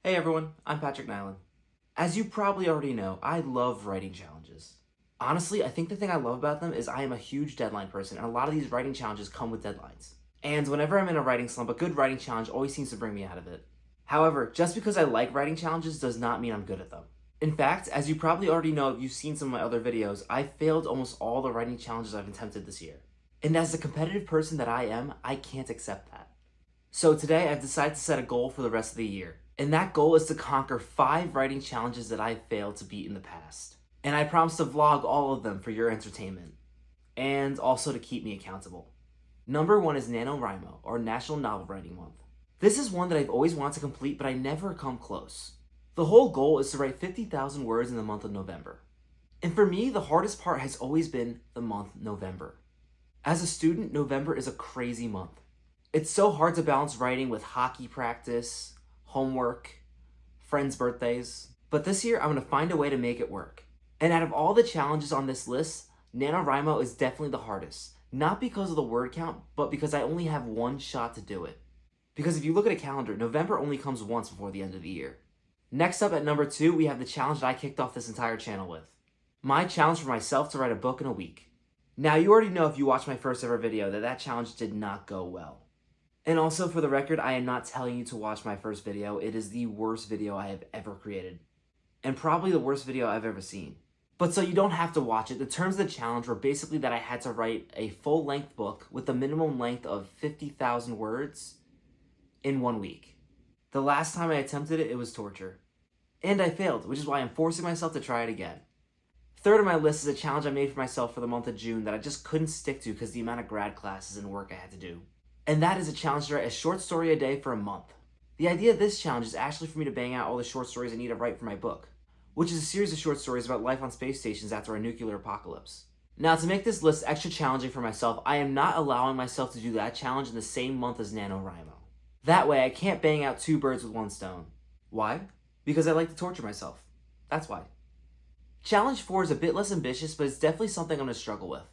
Hey everyone, I'm Patrick Nyland. As you probably already know, I love writing challenges. Honestly, I think the thing I love about them is I am a huge deadline person, and a lot of these writing challenges come with deadlines. And whenever I'm in a writing slump, a good writing challenge always seems to bring me out of it. However, just because I like writing challenges does not mean I'm good at them. In fact, as you probably already know if you've seen some of my other videos, I've failed almost all the writing challenges I've attempted this year. And as the competitive person that I am, I can't accept that. So today I've decided to set a goal for the rest of the year. And that goal is to conquer 5 writing challenges that I've failed to beat in the past. And I promise to vlog all of them for your entertainment. And also to keep me accountable. Number 1 is NaNoWriMo, or National Novel Writing Month. This is one that I've always wanted to complete, but I never come close. The whole goal is to write 50,000 words in the month of November. And for me, the hardest part has always been the month November. As a student, November is a crazy month. It's so hard to balance writing with hockey practice, homework, friends' birthdays. But this year, I'm going to find a way to make it work. And out of all the challenges on this list, NaNoWriMo is definitely the hardest. Not because of the word count, but because I only have one shot to do it. Because if you look at a calendar, November only comes once before the end of the year. Next up at number 2, we have the challenge that I kicked off this entire channel with. My challenge for myself to write a book in a week. Now, you already know if you watched my first ever video that challenge did not go well. And also, for the record, I am not telling you to watch my first video. It is the worst video I have ever created. And probably the worst video I've ever seen. But so you don't have to watch it. The terms of the challenge were basically that I had to write a full-length book with a minimum length of 50,000 words in 1 week. The last time I attempted it, it was torture. And I failed, which is why I'm forcing myself to try it again. Third on my list is a challenge I made for myself for the month of June that I just couldn't stick to because of the amount of grad classes and work I had to do. And that is a challenge to write a short story a day for a month. The idea of this challenge is actually for me to bang out all the short stories I need to write for my book, which is a series of short stories about life on space stations after a nuclear apocalypse. Now, to make this list extra challenging for myself, I am not allowing myself to do that challenge in the same month as NaNoWriMo. That way, I can't bang out 2 birds with 1 stone. Why? Because I like to torture myself. That's why. Challenge 4 is a bit less ambitious, but it's definitely something I'm going to struggle with.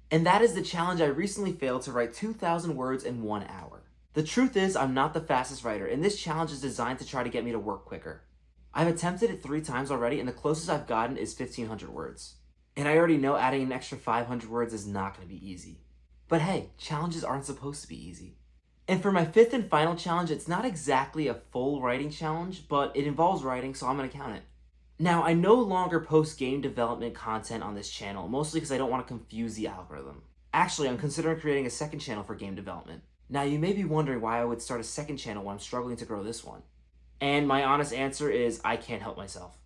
And that is the challenge I recently failed to write 2,000 words in 1 hour. The truth is, I'm not the fastest writer, and this challenge is designed to try to get me to work quicker. I've attempted it 3 times already, and the closest I've gotten is 1,500 words. And I already know adding an extra 500 words is not going to be easy. But hey, challenges aren't supposed to be easy. And for my 5th and final challenge, it's not exactly a full writing challenge, but it involves writing, so I'm going to count it. Now, I no longer post game development content on this channel, mostly because I don't want to confuse the algorithm. Actually, I'm considering creating a second channel for game development. Now, you may be wondering why I would start a second channel when I'm struggling to grow this one. And my honest answer is I can't help myself.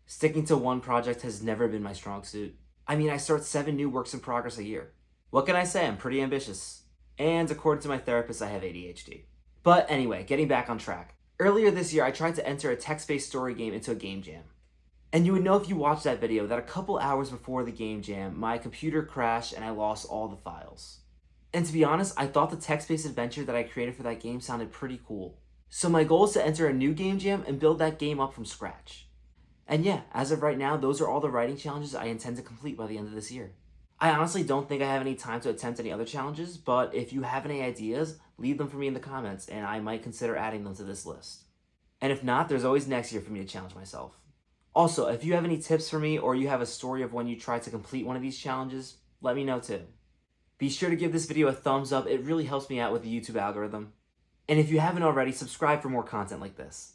Sticking to one project has never been my strong suit. I mean, I start 7 new works in progress a year. What can I say? I'm pretty ambitious. And according to my therapist, I have ADHD. But anyway, getting back on track. Earlier this year, I tried to enter a text-based story game into a game jam. And you would know if you watched that video that a couple hours before the game jam, my computer crashed and I lost all the files. And to be honest, I thought the text-based adventure that I created for that game sounded pretty cool. So my goal is to enter a new game jam and build that game up from scratch. And yeah, as of right now, those are all the writing challenges I intend to complete by the end of this year. I honestly don't think I have any time to attempt any other challenges, but if you have any ideas, leave them for me in the comments and I might consider adding them to this list. And if not, there's always next year for me to challenge myself. Also, if you have any tips for me or you have a story of when you tried to complete one of these challenges, let me know too. Be sure to give this video a thumbs up, it really helps me out with the YouTube algorithm. And if you haven't already, subscribe for more content like this.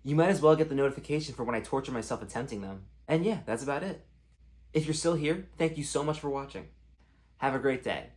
You might as well get the notification for when I torture myself attempting them. And yeah, that's about it. If you're still here, thank you so much for watching. Have a great day.